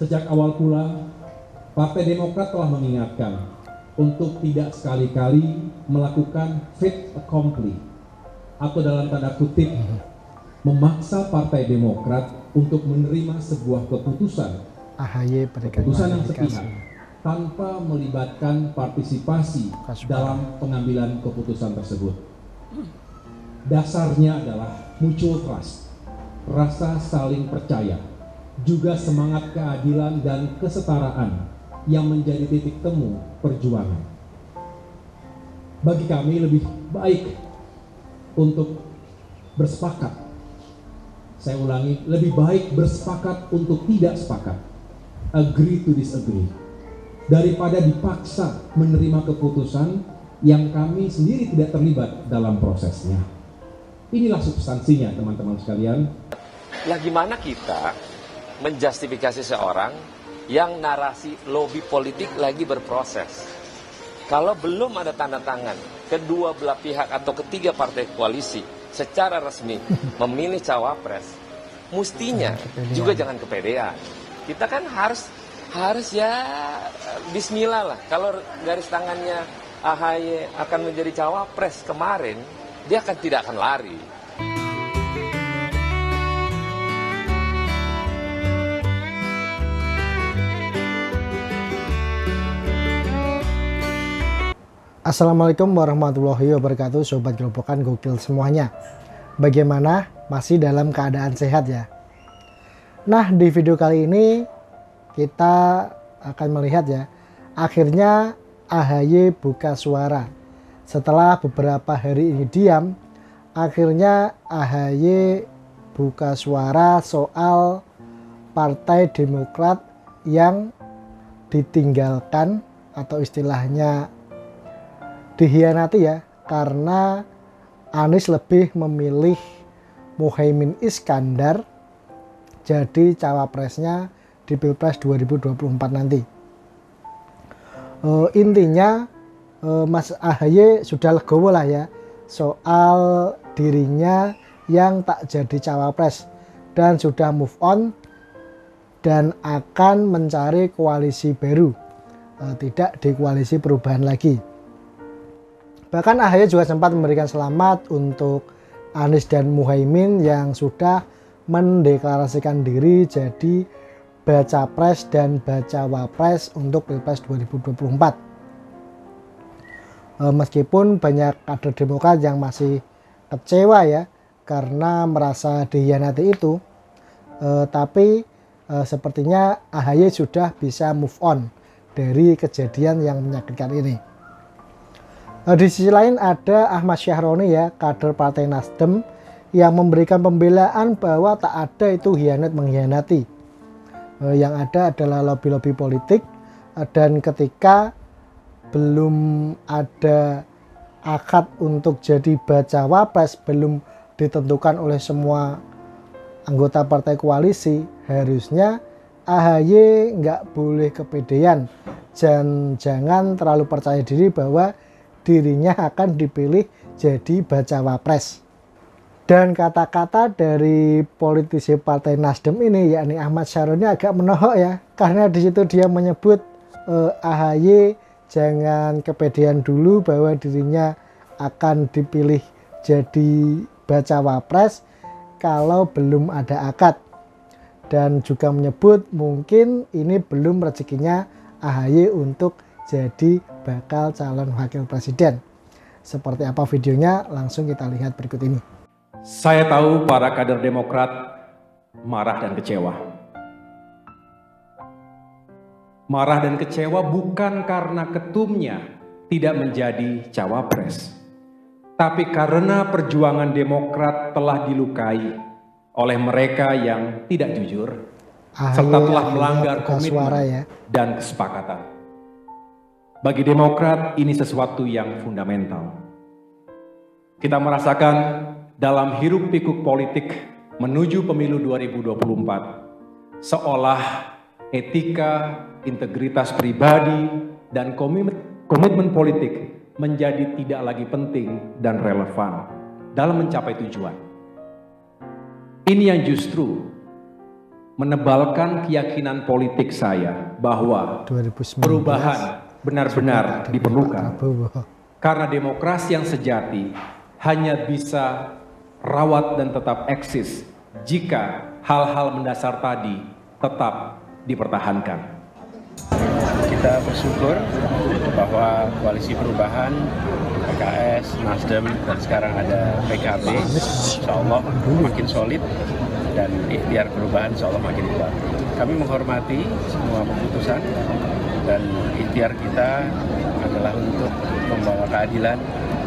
Sejak awal pula, Partai Demokrat telah mengingatkan untuk tidak sekali-kali melakukan fait accompli atau dalam tanda kutip memaksa Partai Demokrat untuk menerima sebuah keputusan yang sepihak tanpa melibatkan partisipasi dalam pengambilan keputusan tersebut. Dasarnya adalah mutual trust, rasa saling percaya, juga semangat keadilan dan kesetaraan yang menjadi titik temu perjuangan. Bagi kami lebih baik untuk bersepakat. Saya ulangi, lebih baik bersepakat untuk tidak sepakat. Agree to disagree. Daripada dipaksa menerima keputusan yang kami sendiri tidak terlibat dalam prosesnya. Inilah substansinya, teman-teman sekalian. Lah gimana kita menjustifikasi seorang yang narasi lobby politik lagi berproses? Kalau belum ada tanda tangan kedua belah pihak atau ketiga partai koalisi secara resmi memilih cawapres, mestinya juga jangan kepedean. Kita kan harus ya bismillah lah. Kalau garis tangannya AHY akan menjadi cawapres kemarin, dia tidak akan lari. Assalamualaikum warahmatullahi wabarakatuh, Sobat Gerobokan Gokil semuanya. Bagaimana? Masih dalam keadaan sehat ya? Nah, di video kali ini kita akan melihat ya, akhirnya AHY buka suara. Setelah beberapa hari ini diam, akhirnya AHY buka suara soal Partai Demokrat yang ditinggalkan atau istilahnya dihianati ya, karena Anies lebih memilih Muhaimin Iskandar jadi cawapresnya di Pilpres 2024 nanti. Intinya Mas AHY sudah legowo lah ya soal dirinya yang tak jadi cawapres dan sudah move on dan akan mencari koalisi baru, tidak di koalisi perubahan lagi. Bahkan AHY juga sempat memberikan selamat untuk Anies dan Muhaimin yang sudah mendeklarasikan diri jadi baca pres dan baca wapres untuk Pilpres 2024. Meskipun banyak kader Demokrat yang masih kecewa ya karena merasa dihianati itu, tapi sepertinya AHY sudah bisa move on dari kejadian yang menyakitkan ini. Di sisi lain ada Ahmad Syahroni ya, kader Partai Nasdem yang memberikan pembelaan bahwa tak ada itu hianat mengkhianati. Yang ada adalah lobby-lobby politik, dan ketika belum ada akad untuk jadi baca wapres, belum ditentukan oleh semua anggota partai koalisi, harusnya AHY nggak boleh kepedean dan jangan terlalu percaya diri bahwa dirinya akan dipilih jadi baca wapres. Dan kata-kata dari politisi Partai Nasdem ini, yakni Ahmad Syahroni, agak menohok ya, karena di situ dia menyebut AHY jangan kepedean dulu bahwa dirinya akan dipilih jadi baca wapres kalau belum ada akad, dan juga menyebut mungkin ini belum rezekinya AHY untuk jadi bakal calon wakil presiden. Seperti apa videonya? Langsung kita lihat berikut ini. Saya tahu para kader Demokrat marah dan kecewa. Marah dan kecewa bukan karena ketumnya tidak menjadi cawapres, tapi karena perjuangan Demokrat telah dilukai oleh mereka yang tidak jujur, serta telah melanggar komitmen dan kesepakatan. Bagi Demokrat ini sesuatu yang fundamental. Kita merasakan dalam hiruk pikuk politik menuju pemilu 2024, seolah etika, integritas pribadi, dan komitmen politik menjadi tidak lagi penting dan relevan dalam mencapai tujuan. Ini yang justru menebalkan keyakinan politik saya bahwa 2019 perubahan benar-benar diperlukan. Prabowo. Karena demokrasi yang sejati hanya bisa rawat dan tetap eksis jika hal-hal mendasar tadi tetap dipertahankan. Kita bersyukur bahwa koalisi perubahan, PKS, Nasdem, dan sekarang ada PKB, insya Allah makin solid dan ikhtiar perubahan insya Allah makin kuat. Kami menghormati semua keputusan dan ikhtiar kita adalah untuk membawa keadilan,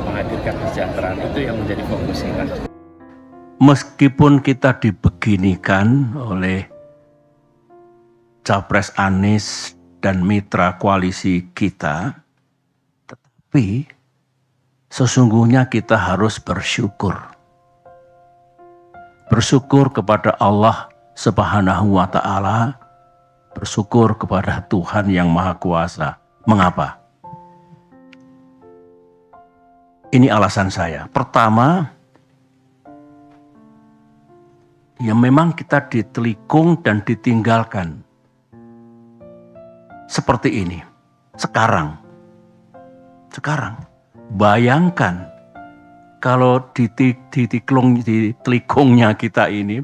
menghadirkan kesejahteraan. Itu yang menjadi fokus kita. Meskipun kita dibeginikan oleh Capres Anies dan mitra koalisi kita, tetapi sesungguhnya kita harus bersyukur. Bersyukur kepada Allah Subhanahu wa Ta'ala, bersyukur kepada Tuhan yang Maha Kuasa. Mengapa? Ini alasan saya. Pertama, ya memang kita ditelikung dan ditinggalkan. Seperti ini. Sekarang. Bayangkan kalau ditelikungnya kita ini,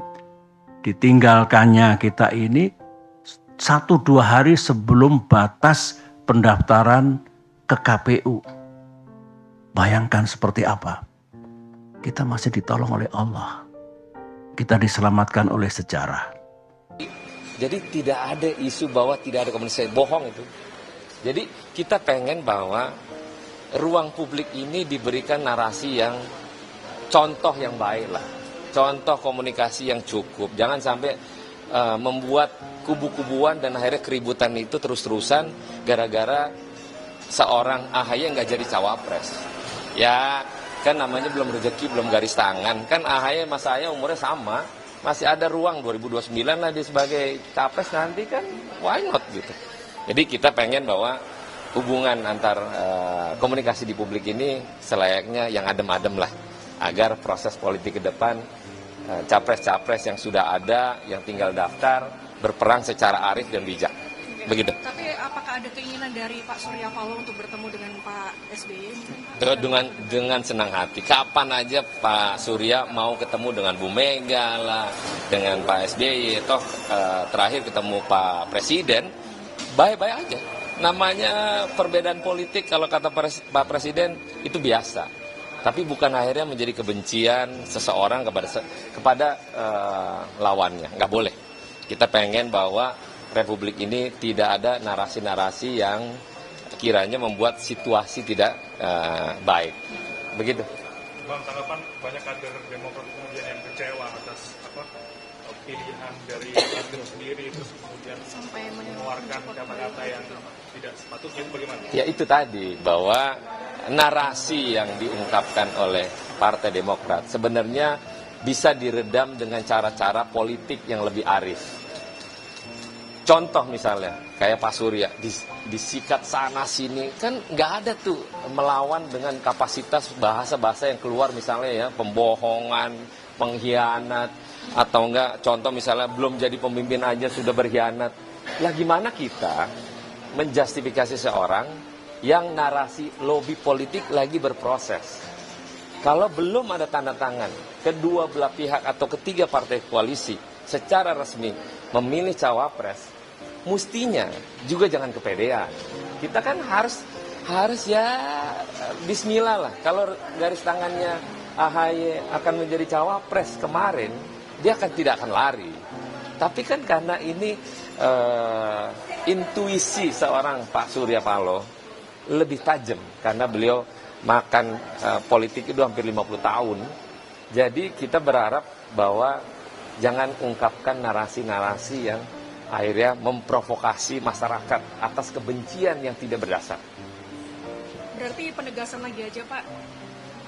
ditinggalkannya kita ini 1-2 hari sebelum batas pendaftaran ke KPU. Bayangkan seperti apa. Kita masih ditolong oleh Allah. Kita diselamatkan oleh sejarah. Jadi tidak ada isu bahwa tidak ada komunikasi, bohong itu. Jadi kita pengen bahwa ruang publik ini diberikan narasi yang contoh yang baik lah. Contoh komunikasi yang cukup. Jangan sampai membuat kubu-kubuan dan akhirnya keributan itu terus-terusan gara-gara seorang AHY nggak jadi cawapres. Ya kan namanya belum rezeki, belum garis tangan. Kan AHY sama saya umurnya sama. Masih ada ruang 2029 lah dia sebagai capres nanti kan, why not gitu. Jadi kita pengen bahwa hubungan antar komunikasi di publik ini selayaknya yang adem-adem lah. Agar proses politik ke depan, capres-capres yang sudah ada, yang tinggal daftar, berperang secara arif dan bijak. Begitu. Tapi apakah ada keinginan dari Pak Surya Paloh untuk bertemu dengan Pak SBY? Dengan senang hati. Kapan aja Pak Surya mau ketemu dengan Bu Mega lah, dengan Pak SBY, toh terakhir ketemu Pak Presiden, baik-baik aja. Namanya perbedaan politik kalau kata Pak Presiden itu biasa. Tapi bukan akhirnya menjadi kebencian seseorang kepada lawannya. Nggak boleh. Kita pengen bahwa Republik ini tidak ada narasi-narasi yang kiranya membuat situasi tidak baik. Begitu. Bang, tanggapan banyak kader Demokrat kemudian yang kecewa atas pilihan dari kader sendiri, terus kemudian Sampai mengeluarkan kata-kata yang tidak sepatutnya, itu bagaimana? Ya itu tadi, bahwa narasi yang diungkapkan oleh Partai Demokrat sebenarnya bisa diredam dengan cara-cara politik yang lebih arif. Contoh misalnya, kayak Pak Surya, disikat sana sini, kan nggak ada tuh melawan dengan kapasitas bahasa-bahasa yang keluar misalnya ya, pembohongan, pengkhianat, atau enggak, contoh misalnya belum jadi pemimpin aja sudah berkhianat. Lah gimana kita menjustifikasi seorang yang narasi lobby politik lagi berproses? Kalau belum ada tanda tangan, kedua belah pihak atau ketiga partai koalisi secara resmi memilih cawapres, mestinya juga jangan kepedean. Kita kan harus ya bismillah lah. Kalau garis tangannya AHY akan menjadi cawapres kemarin, dia tidak akan lari. Tapi kan karena ini intuisi seorang Pak Surya Paloh lebih tajam karena beliau makan politik itu hampir 50 tahun. Jadi kita berharap bahwa jangan ungkapkan narasi-narasi yang akhirnya memprovokasi masyarakat atas kebencian yang tidak berdasar. Berarti penegasan lagi aja Pak,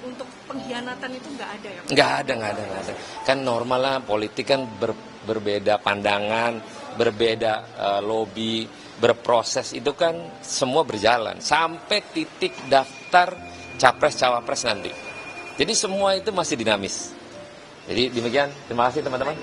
untuk pengkhianatan itu nggak ada ya? Nggak ada. Kan normal lah, politik kan berbeda pandangan, berbeda lobby, berproses, itu kan semua berjalan sampai titik daftar capres-cawapres nanti. Jadi semua itu masih dinamis. Jadi demikian, terima kasih teman-teman.